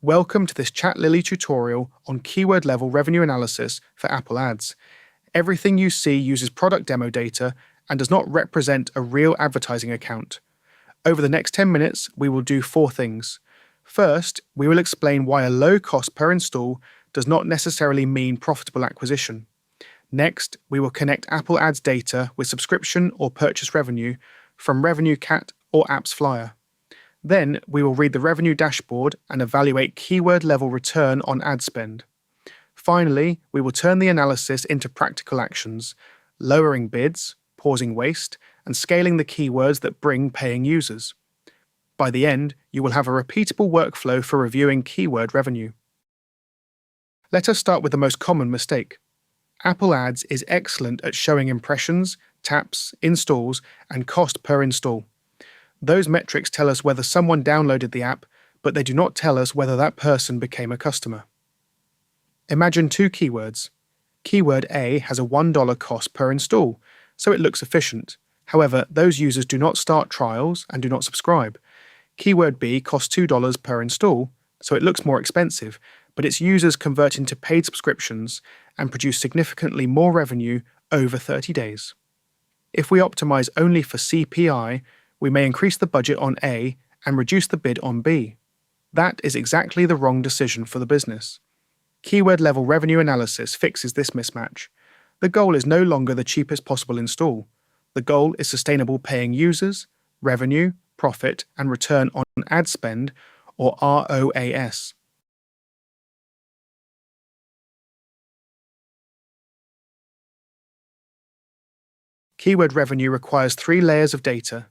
Welcome to this ChatLily tutorial on keyword-level revenue analysis for Apple Ads. Everything you see uses product demo data and does not represent a real advertising account. Over the next 10 minutes, we will do 4 things. First, we will explain why a low cost per install does not necessarily mean profitable acquisition. Next, we will connect Apple Ads data with subscription or purchase revenue from Revenue Cat or Apps Flyer. Then, we will read the revenue dashboard and evaluate keyword-level return on ad spend. Finally, we will turn the analysis into practical actions, lowering bids, pausing waste, and scaling the keywords that bring paying users. By the end, you will have a repeatable workflow for reviewing keyword revenue. Let us start with the most common mistake. Apple Ads is excellent at showing impressions, taps, installs, and cost per install. Those metrics tell us whether someone downloaded the app, but they do not tell us whether that person became a customer. Imagine 2 keywords. Keyword A has a $1 cost per install, so it looks efficient. However, those users do not start trials and do not subscribe. Keyword B costs $2 per install, so it looks more expensive, but its users convert into paid subscriptions and produce significantly more revenue over 30 days. If we optimize only for CPI, we may increase the budget on A and reduce the bid on B. That is exactly the wrong decision for the business. Keyword-level revenue analysis fixes this mismatch. The goal is no longer the cheapest possible install. The goal is sustainable paying users, revenue, profit, and return on ad spend, or ROAS. Keyword revenue requires 3 layers of data.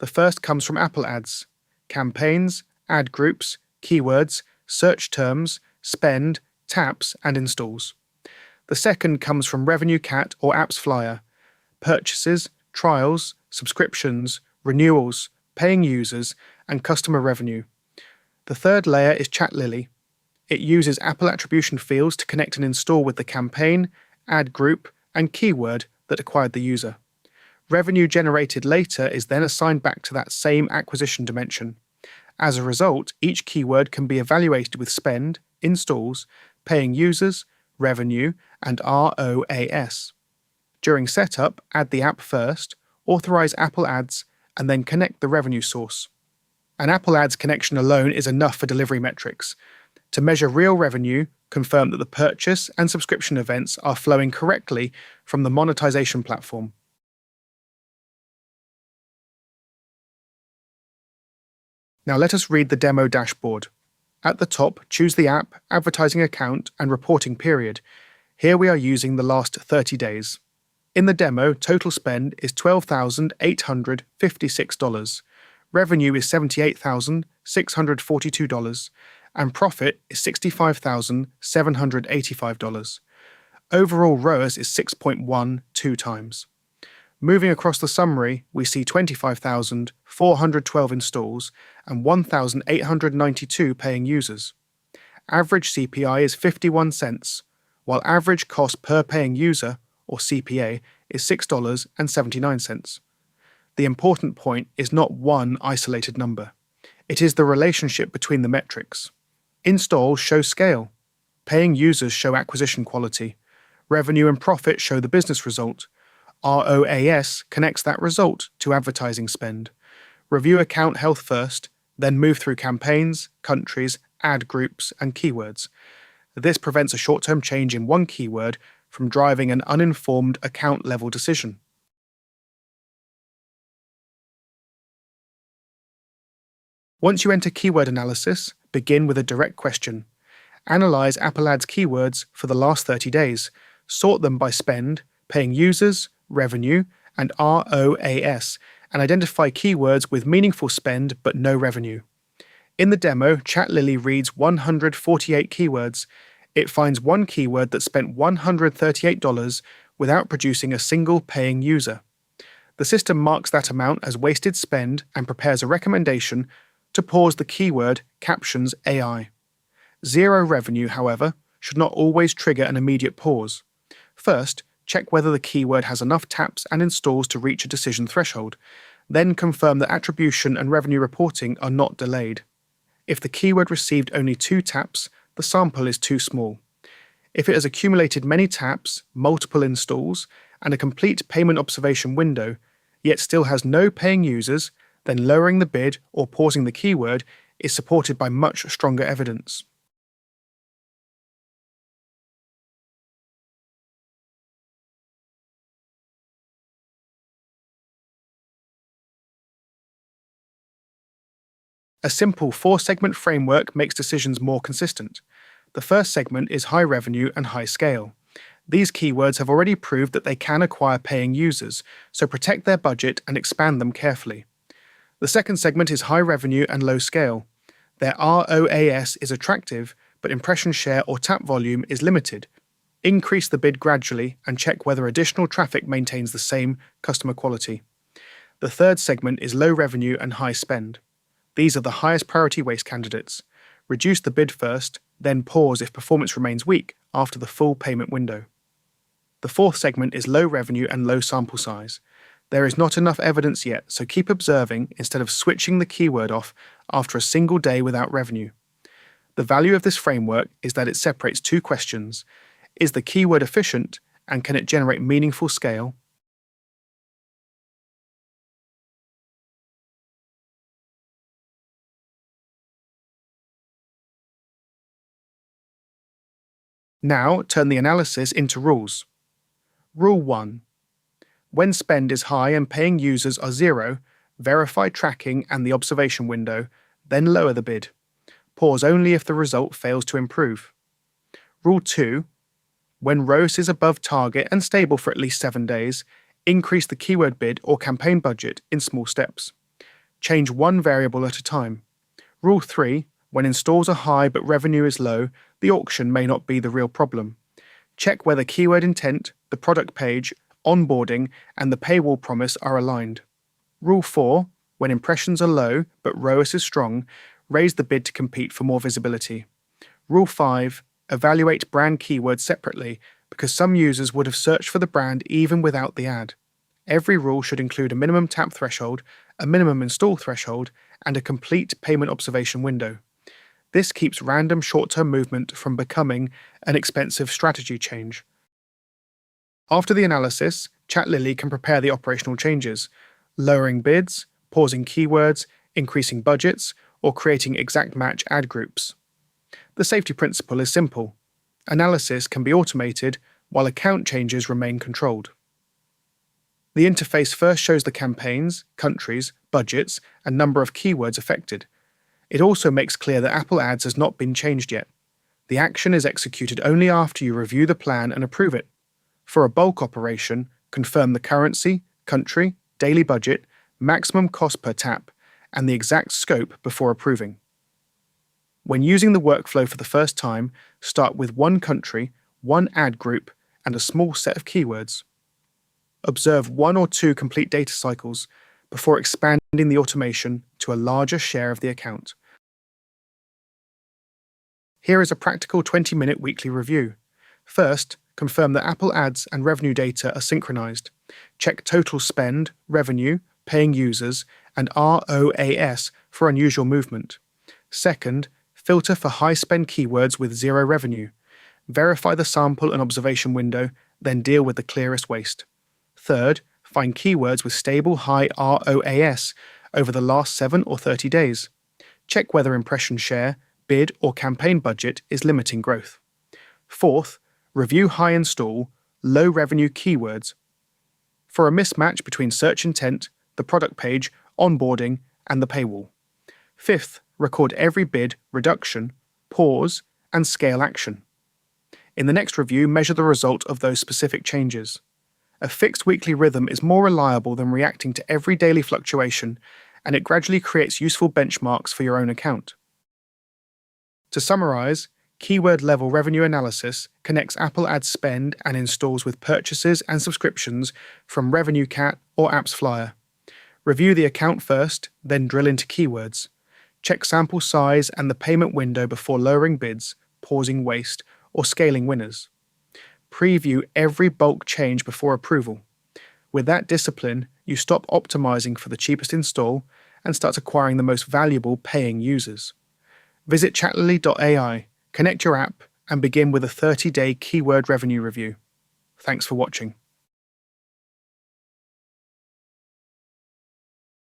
The first comes from Apple Ads: campaigns, ad groups, keywords, search terms, spend, taps, and installs. The second comes from Revenue Cat or Apps Flyer: purchases, trials, subscriptions, renewals, paying users, and customer revenue. The third layer is ChatLily. It uses Apple attribution fields to connect an install with the campaign, ad group, and keyword that acquired the user. Revenue generated later is then assigned back to that same acquisition dimension. As a result, each keyword can be evaluated with spend, installs, paying users, revenue, and ROAS. During setup, add the app first, authorize Apple Ads, and then connect the revenue source. An Apple Ads connection alone is enough for delivery metrics. To measure real revenue, confirm that the purchase and subscription events are flowing correctly from the monetization platform. Now let us read the demo dashboard. At the top, choose the app, advertising account, and reporting period. Here we are using the last 30 days. In the demo, total spend is $12,856, revenue is $78,642, and profit is $65,785. Overall ROAS is 6.12 times. Moving across the summary, we see 25,412 installs and 1,892 paying users. Average CPI is 51 cents, while average cost per paying user, or CPA, is $6.79. The important point is not one isolated number. It is the relationship between the metrics. Installs show scale. Paying users show acquisition quality. Revenue and profit show the business result. ROAS connects that result to advertising spend. Review account health first, then move through campaigns, countries, ad groups, and keywords. This prevents a short-term change in one keyword from driving an uninformed account-level decision. Once you enter keyword analysis, begin with a direct question. Analyze Apple Ads keywords for the last 30 days. Sort them by spend, paying users, revenue, and ROAS, and identify keywords with meaningful spend but no revenue. In the demo, ChatLily reads 148 keywords. It finds one keyword that spent $138 without producing a single paying user. The system marks that amount as wasted spend and prepares a recommendation to pause the keyword captions AI. Zero revenue, however, should not always trigger an immediate pause. First, check whether the keyword has enough taps and installs to reach a decision threshold. Then confirm that attribution and revenue reporting are not delayed. If the keyword received only 2 taps, the sample is too small. If it has accumulated many taps, multiple installs, and a complete payment observation window, yet still has no paying users, then lowering the bid or pausing the keyword is supported by much stronger evidence. A simple 4-segment framework makes decisions more consistent. The first segment is high revenue and high scale. These keywords have already proved that they can acquire paying users, so protect their budget and expand them carefully. The second segment is high revenue and low scale. Their ROAS is attractive, but impression share or tap volume is limited. Increase the bid gradually and check whether additional traffic maintains the same customer quality. The third segment is low revenue and high spend. These are the highest priority waste candidates. Reduce the bid first, then pause if performance remains weak after the full payment window. The fourth segment is low revenue and low sample size. There is not enough evidence yet, so keep observing instead of switching the keyword off after a single day without revenue. The value of this framework is that it separates 2 questions. Is the keyword efficient, and can it generate meaningful scale? Now turn the analysis into rules. Rule 1. When spend is high and paying users are 0, verify tracking and the observation window, then lower the bid. Pause only if the result fails to improve. Rule 2. When ROAS is above target and stable for at least 7 days, increase the keyword bid or campaign budget in small steps. Change one variable at a time. Rule 3. When installs are high but revenue is low, the auction may not be the real problem. Check whether keyword intent, the product page, onboarding, and the paywall promise are aligned. Rule 4. When impressions are low but ROAS is strong, raise the bid to compete for more visibility. Rule 5. Evaluate brand keywords separately because some users would have searched for the brand even without the ad. Every rule should include a minimum tap threshold, a minimum install threshold, and a complete payment observation window. This keeps random short-term movement from becoming an expensive strategy change. After the analysis, ChatLily can prepare the operational changes, lowering bids, pausing keywords, increasing budgets, or creating exact match ad groups. The safety principle is simple. Analysis can be automated while account changes remain controlled. The interface first shows the campaigns, countries, budgets, and number of keywords affected. It also makes clear that Apple Ads has not been changed yet. The action is executed only after you review the plan and approve it. For a bulk operation, confirm the currency, country, daily budget, maximum cost per tap, and the exact scope before approving. When using the workflow for the first time, start with one country, one ad group, and a small set of keywords. Observe 1 or 2 complete data cycles before expanding the automation to a larger share of the account. Here is a practical 20-minute weekly review. First, confirm that Apple Ads and revenue data are synchronized. Check total spend, revenue, paying users, and ROAS for unusual movement. Second, filter for high-spend keywords with 0 revenue. Verify the sample and observation window, then deal with the clearest waste. Third, find keywords with stable high ROAS over the last 7 or 30 days. Check whether impression share, bid, or campaign budget is limiting growth. Fourth, review high install, low revenue keywords. For a mismatch between search intent, the product page, onboarding, and the paywall. Fifth, record every bid, reduction, pause, and scale action. In the next review, measure the result of those specific changes. A fixed weekly rhythm is more reliable than reacting to every daily fluctuation, and it gradually creates useful benchmarks for your own account. To summarize, keyword-level revenue analysis connects Apple Ads spend and installs with purchases and subscriptions from Revenue Cat or Apps Flyer. Review the account first, then drill into keywords. Check sample size and the payment window before lowering bids, pausing waste, or scaling winners. Preview every bulk change before approval. With that discipline, you stop optimizing for the cheapest install and start acquiring the most valuable paying users. Visit ChatLily.ai, connect your app, and begin with a 30-day keyword revenue review. Thanks for watching.